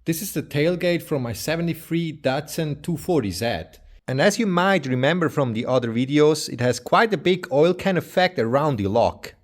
This is the tailgate from my 73 Datsun 240Z. And as you might remember from the other videos, it has quite a big oil can effect around the lock.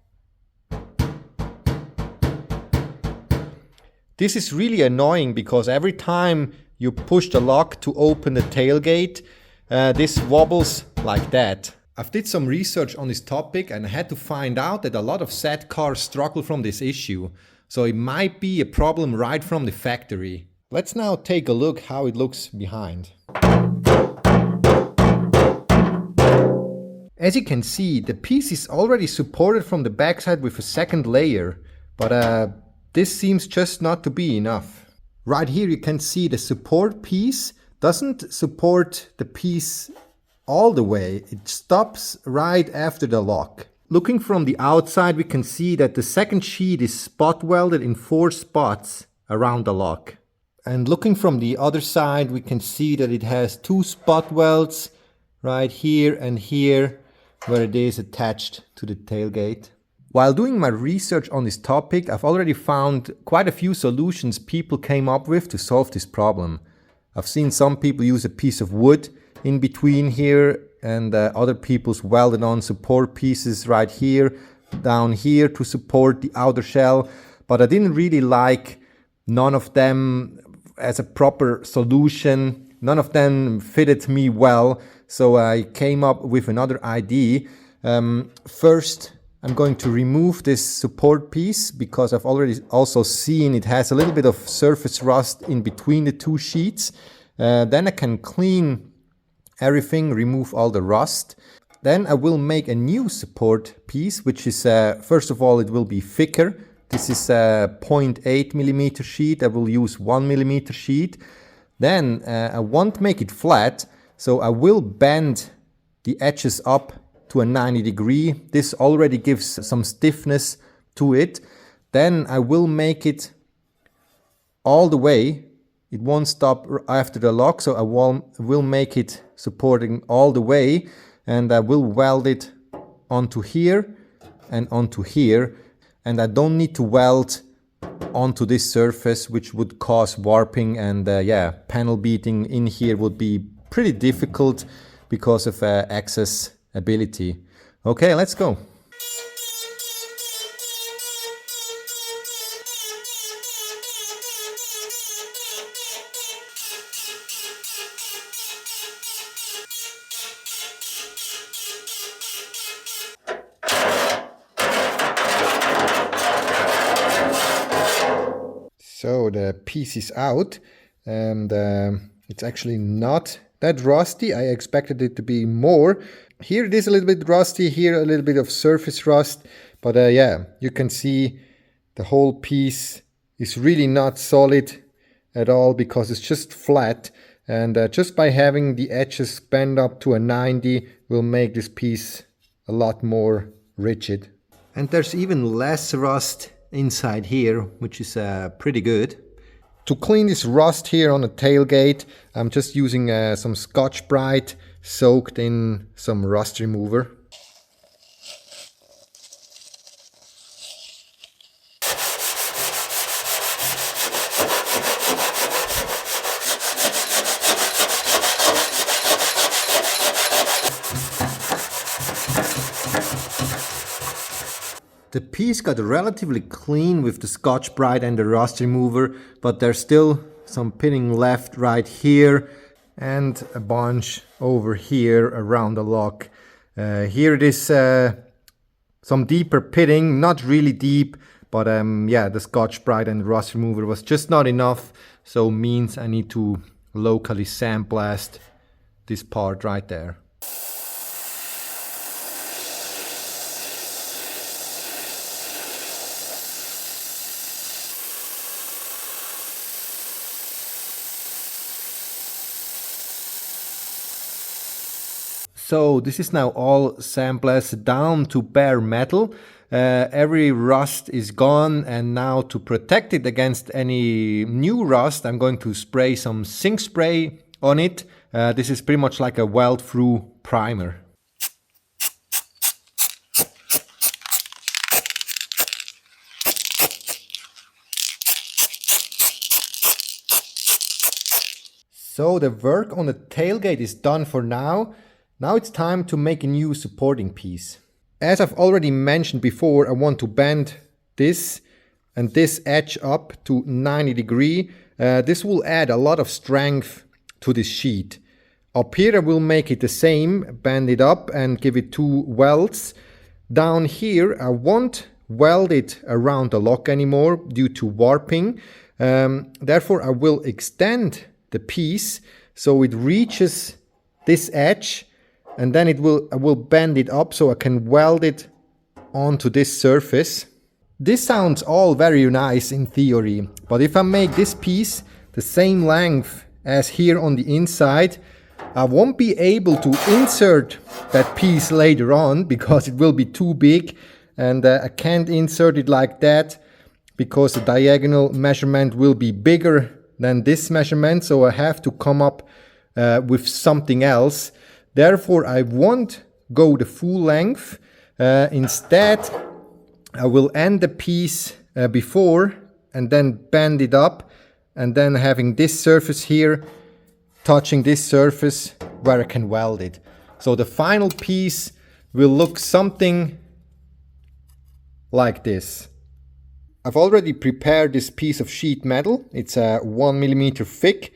This is really annoying because every time you push the lock to open the tailgate, this wobbles like that. I've did some research on this topic and I had to find out that a lot of Z cars struggle from this issue. So it might be a problem right from the factory. Let's now take a look how it looks behind. As you can see, the piece is already supported from the backside with a second layer, but this seems just not to be enough. Right here you can see the support piece doesn't support the piece all the way. It stops right after the lock. Looking from the outside, we can see that the second sheet is spot welded in 4 spots around the lock. And looking from the other side, we can see that it has 2 spot welds right here and here where it is attached to the tailgate. While doing my research on this topic, I've already found quite a few solutions people came up with to solve this problem. I've seen some people use a piece of wood in between here, and other people's welded on support pieces right here, down here to support the outer shell. But I didn't really like none of them as a proper solution. None of them fitted me well, so I came up with another idea. First, I'm going to remove this support piece because I've already also seen it has a little bit of surface rust in between the 2 sheets. Then I can clean everything, remove all the rust. Then I will make a new support piece, which is, first of all, it will be thicker. This is a 0.8 millimeter sheet. I will use 1 millimeter sheet. Then I won't make it flat, so I will bend the edges up to a 90 degree. This already gives some stiffness to it. Then I will make it all the way. It won't stop after the lock, so I will make it supporting all the way, and I will weld it onto here and onto here. And I don't need to weld onto this surface, which would cause warping, and panel beating in here would be pretty difficult because of accessibility. Okay, let's go. So the piece is out, and it's actually not that rusty. I expected it to be more. Here it is a little bit rusty, here a little bit of surface rust, but yeah, you can see the whole piece is really not solid at all because it's just flat, and just by having the edges bend up to a 90 will make this piece a lot more rigid. And there's even less rust inside here, which is pretty good. To clean this rust here on the tailgate, I'm just using some Scotch-Brite soaked in some rust remover. The piece got relatively clean with the Scotch-Brite and the rust remover, but there's still some pitting left right here and a bunch over here around the lock. Here it is some deeper pitting, not really deep, but yeah, the Scotch-Brite and the rust remover was just not enough, so means I need to locally sandblast this part right there. So this is now all sandblasted down to bare metal. Every rust is gone, and now to protect it against any new rust, I'm going to spray some zinc spray on it. This is pretty much like a weld-through primer. So the work on the tailgate is done for now. Now it's time to make a new supporting piece. As I've already mentioned before, I want to bend this and this edge up to 90 degrees. This will add a lot of strength to this sheet. Up here I will make it the same, bend it up and give it 2 welds. Down here I won't weld it around the lock anymore due to warping. Therefore I will extend the piece so it reaches this edge, and then I will bend it up so I can weld it onto this surface. This sounds all very nice in theory, but if I make this piece the same length as here on the inside, I won't be able to insert that piece later on because it will be too big, and I can't insert it like that because the diagonal measurement will be bigger than this measurement, so I have to come up with something else. Therefore I won't go the full length. Instead I will end the piece before and then bend it up, and then having this surface here touching this surface where I can weld it. So the final piece will look something like this. I've already prepared this piece of sheet metal. It's 1 millimeter thick,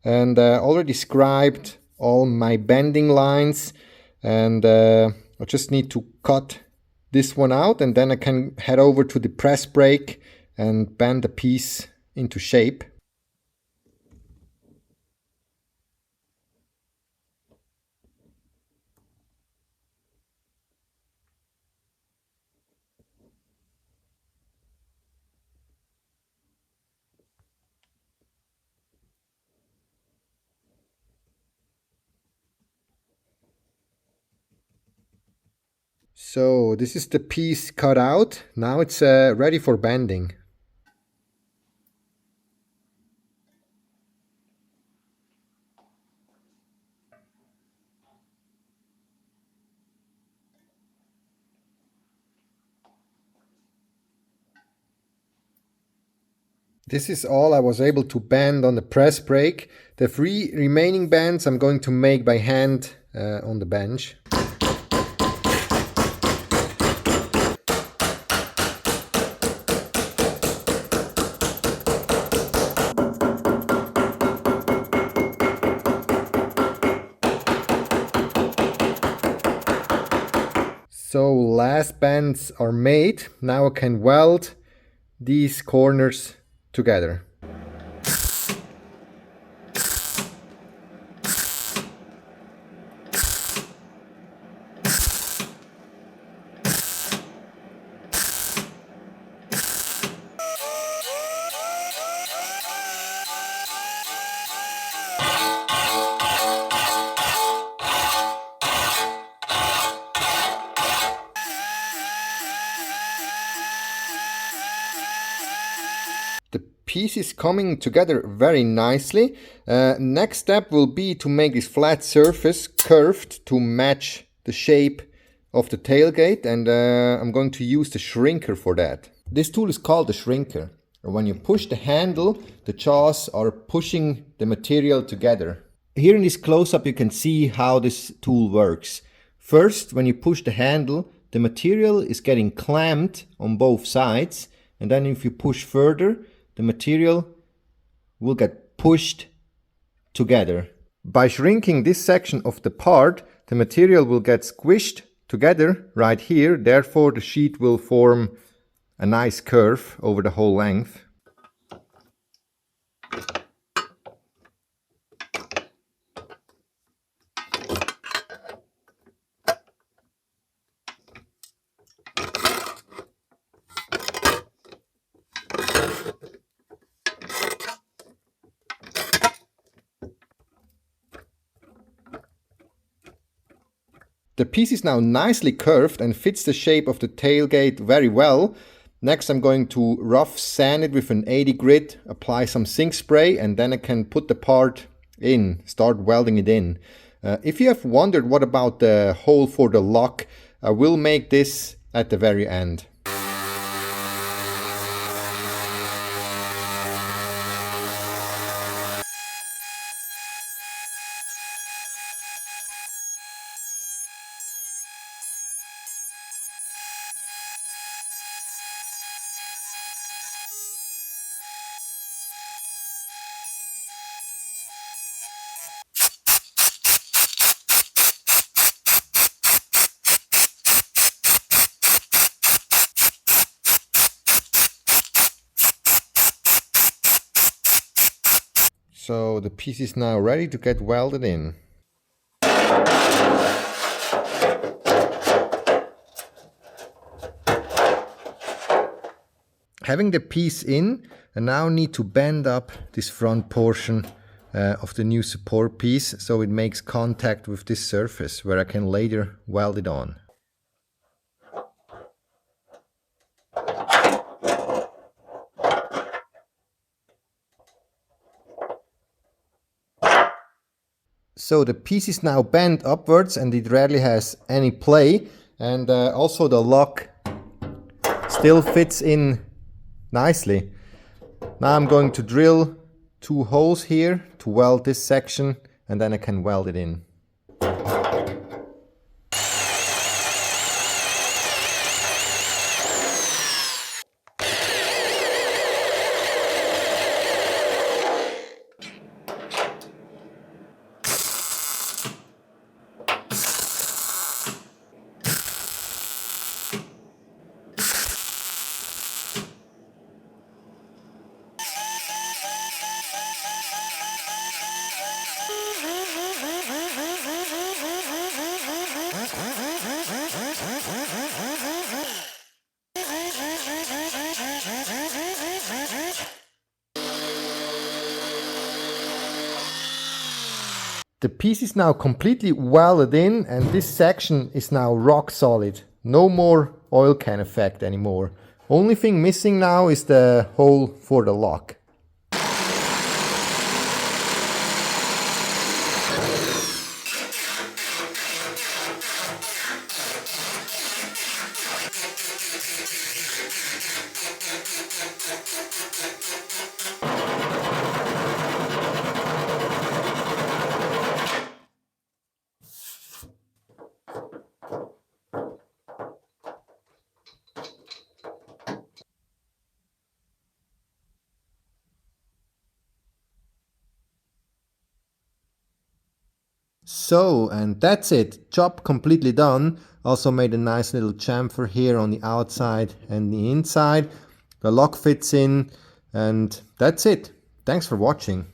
and already scribed all my bending lines, and I just need to cut this one out, and then I can head over to the press brake and bend the piece into shape. So this is the piece cut out. Now it's ready for bending. This is all I was able to bend on the press brake. The 3 remaining bends I'm going to make by hand on the bench. So last bends are made. Now I can weld these corners together. The piece is coming together very nicely. Next step will be to make this flat surface curved to match the shape of the tailgate, and I'm going to use the shrinker for that. This tool is called the shrinker. When you push the handle, the jaws are pushing the material together. Here in this close-up you can see how this tool works. First, when you push the handle, the material is getting clamped on both sides, and then if you push further, the material will get pushed together. By shrinking this section of the part, the material will get squished together right here. Therefore, the sheet will form a nice curve over the whole length. The piece is now nicely curved and fits the shape of the tailgate very well. Next I'm going to rough sand it with an 80 grit, apply some zinc spray, and then I can put the part in, start welding it in. If you have wondered what about the hole for the lock, I will make this at the very end. So the piece is now ready to get welded in. Having the piece in, I now need to bend up this front portion of the new support piece so it makes contact with this surface where I can later weld it on. So the piece is now bent upwards and it rarely has any play, and also the lock still fits in nicely. Now I'm going to drill 2 holes here to weld this section, and then I can weld it in. The piece is now completely welded in, and this section is now rock solid. No more oil can effect anymore. Only thing missing now is the hole for the lock. So, and that's it, job completely done. Also made a nice little chamfer here on the outside and the inside. The lock fits in, and that's it. Thanks for watching.